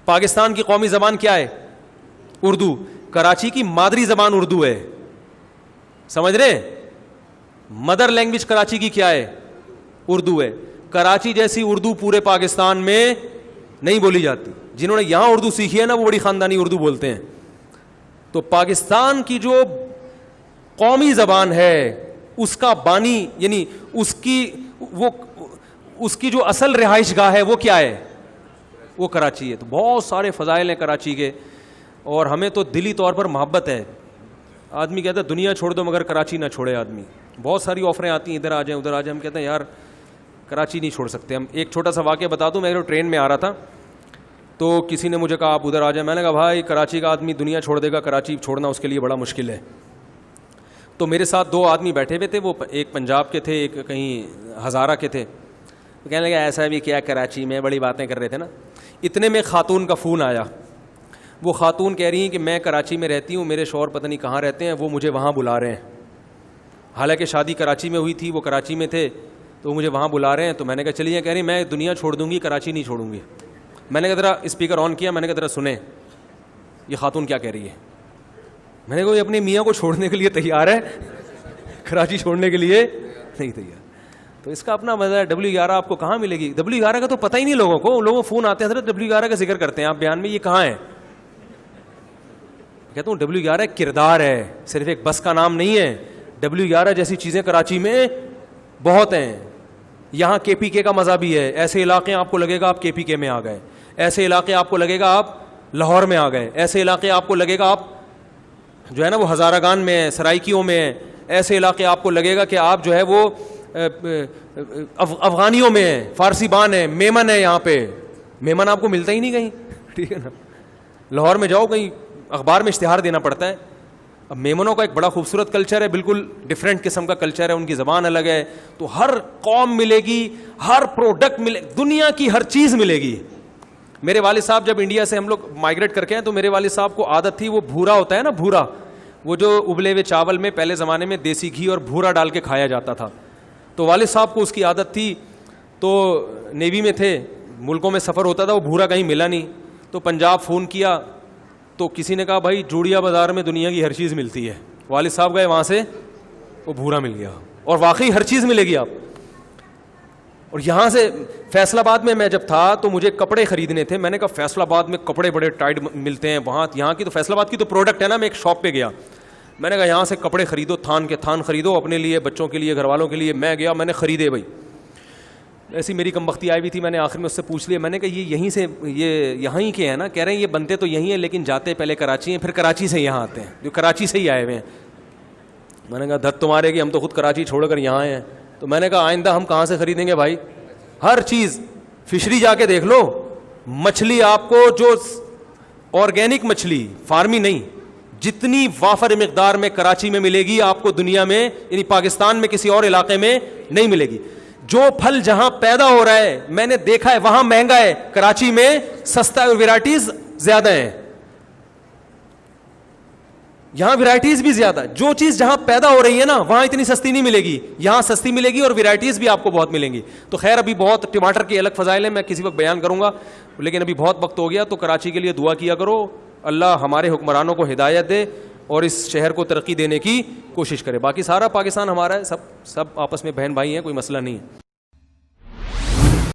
پاکستان کی قومی زبان کیا ہے؟ اردو. کراچی کی مادری زبان اردو ہے, سمجھ رہے ہیں؟ مدر لینگویج کراچی کی کیا ہے؟ اردو ہے. کراچی جیسی اردو پورے پاکستان میں نہیں بولی جاتی. جنہوں نے یہاں اردو سیکھی ہے نا وہ بڑی خاندانی اردو بولتے ہیں. تو پاکستان کی جو قومی زبان ہے اس کا بانی یعنی اس کی جو اصل رہائش گاہ ہے وہ کیا ہے؟ وہ کراچی ہے. تو بہت سارے فضائل ہیں کراچی کے, اور ہمیں تو دلی طور پر محبت ہے. آدمی کہتا ہے دنیا چھوڑ دو مگر کراچی نہ چھوڑے آدمی. بہت ساری آفریں آتی ہیں ادھر آ جائیں ادھر آ جائیں, ہم کہتے ہیں یار کراچی نہیں چھوڑ سکتے ہم. ایک چھوٹا سا واقعہ بتا دوں, میں ٹرین میں آ رہا تھا تو کسی نے مجھے کہا آپ ادھر آ جائیں. میں نے کہا بھائی کراچی کا آدمی دنیا چھوڑ دے گا, کراچی چھوڑنا اس کے لیے بڑا مشکل ہے. تو میرے ساتھ دو آدمی بیٹھے ہوئے تھے, وہ ایک پنجاب کے تھے ایک کہیں ہزارہ کے تھے. کہنے لگا ایسا بھی کیا کراچی میں, بڑی باتیں کر رہے تھے نا. اتنے میں خاتون کا فون آیا. وہ خاتون کہہ رہی ہیں کہ میں کراچی میں رہتی ہوں, میرے شوہر پتہ نہیں کہاں رہتے ہیں, وہ مجھے وہاں بلا رہے ہیں. حالانکہ شادی کراچی میں ہوئی تھی, وہ کراچی میں تھے, تو وہ مجھے وہاں بلا رہے ہیں. تو میں نے کہا چلیے. کہہ رہی میں دنیا چھوڑ دوں گی کراچی نہیں چھوڑوں گی. میں نے کہا ذرا اسپیکر آن کیا, میں نے کہا ذرا سنیں یہ خاتون کیا کہہ رہی ہے. میں نے کہا یہ اپنے میاں کو چھوڑنے کے لیے تیار ہے, کراچی چھوڑنے کے لیے نہیں تیار. تو اس کا اپنا مزہ ہے. W11 آپ کو کہاں ملے گی؟ W11 کا تو پتہ ہی نہیں لوگوں کو. لوگوں فون آتے ہیں حضرت W11 کا ذکر کرتے ہیں آپ بیان میں, یہ کہاں ہے؟ کہتا ہوں W11 کردار ہے, صرف ایک بس کا نام نہیں ہے. W11 جیسی چیزیں کراچی میں بہت ہیں. یہاں KPK کا مزہ بھی ہے. ایسے علاقے آپ کو لگے گا آپ KPK میں آ گئے, ایسے علاقے آپ کو لگے گا آپ لاہور میں آ گئے, ایسے علاقے آپ کو لگے گا آپ جو ہے نا وہ ہزارہ گان میں ہے, سرائکیوں میں ہے, ایسے علاقے آپ کو لگے گا کہ آپ جو ہے وہ افغانیوں میں ہے, فارسی بان ہے, میمن ہے. یہاں پہ میمن آپ کو ملتا ہی نہیں کہیں, ٹھیک ہے نا. لاہور میں جاؤ کہیں اخبار میں اشتہار دینا پڑتا ہے. اب میمنوں کا ایک بڑا خوبصورت کلچر ہے, بالکل ڈفرینٹ قسم کا کلچر ہے, ان کی زبان الگ ہے. تو ہر قوم ملے گی, ہر پروڈکٹ ملے, دنیا کی ہر چیز ملے گی. میرے والد صاحب جب انڈیا سے ہم لوگ مائگریٹ کر کے ہیں تو میرے والد صاحب کو عادت تھی, وہ بھورا ہوتا ہے نا, بھورا, وہ جو ابلے ہوئے چاول میں پہلے زمانے میں دیسی گھی اور بھورا ڈال کے کھایا جاتا تھا. تو والد صاحب کو اس کی عادت تھی, تو نیوی میں تھے, ملکوں میں سفر ہوتا تھا, وہ بھورا کہیں ملا نہیں. تو پنجاب فون کیا تو کسی نے کہا بھائی جوڑیا بازار میں دنیا کی ہر چیز ملتی ہے. والد صاحب گئے وہاں سے, وہ بھورا مل گیا, اور واقعی ہر چیز ملے گی آپ. اور یہاں سے فیصل آباد میں جب تھا تو مجھے کپڑے خریدنے تھے. میں نے کہا فیصل آباد میں کپڑے بڑے ٹائٹ ملتے ہیں, وہاں یہاں کی تو فیصل آباد کی تو پروڈکٹ ہے نا. میں ایک شاپ پہ گیا, میں نے کہا یہاں سے کپڑے خریدو, تھان کے تھان خریدو اپنے لیے, بچوں کے لیے, گھر والوں کے لیے. میں گیا, میں نے خریدے بھائی. ایسی میری کم بختی آئی ہوئی تھی, میں نے آخر میں اس سے پوچھ لیا, میں نے کہا یہ یہیں سے, یہ یہاں ہی کے ہیں نا؟ کہہ رہے ہیں یہ بنتے تو یہیں ہیں لیکن جاتے پہلے کراچی ہیں, پھر کراچی سے یہاں آتے ہیں, جو کراچی سے ہی آئے ہوئے ہیں. میں نے کہا دھت تمہارے کہ ہم تو خود کراچی چھوڑ کر یہاں ہیں. تو میں نے کہا آئندہ ہم کہاں سے خریدیں گے بھائی؟ ہر چیز, فشری جا کے دیکھ لو, مچھلی آپ کو جو آرگینک مچھلی, فارمی نہیں, جتنی وافر مقدار میں کراچی میں ملے گی آپ کو دنیا میں یعنی پاکستان میں کسی اور علاقے میں نہیں ملے گی. جو پھل جہاں پیدا ہو رہا ہے میں نے دیکھا ہے وہاں مہنگا ہے, کراچی میں سستا ہے اور ویرائٹیز زیادہ ہیں. یہاں ویرائٹیز بھی زیادہ, جو چیز جہاں پیدا ہو رہی ہے نا وہاں اتنی سستی نہیں ملے گی, یہاں سستی ملے گی اور ویرائٹیز بھی آپ کو بہت ملیں گی. تو خیر ابھی بہت ٹماٹر کے الگ فضائل ہیں, میں کسی وقت بیان کروں گا, لیکن ابھی بہت وقت ہو گیا. تو کراچی کے لیے دعا کیا کرو, اللہ ہمارے حکمرانوں کو ہدایت دے اور اس شہر کو ترقی دینے کی کوشش کرے. باقی سارا پاکستان ہمارا ہے, سب آپس میں بہن بھائی ہیں, کوئی مسئلہ نہیں ہے.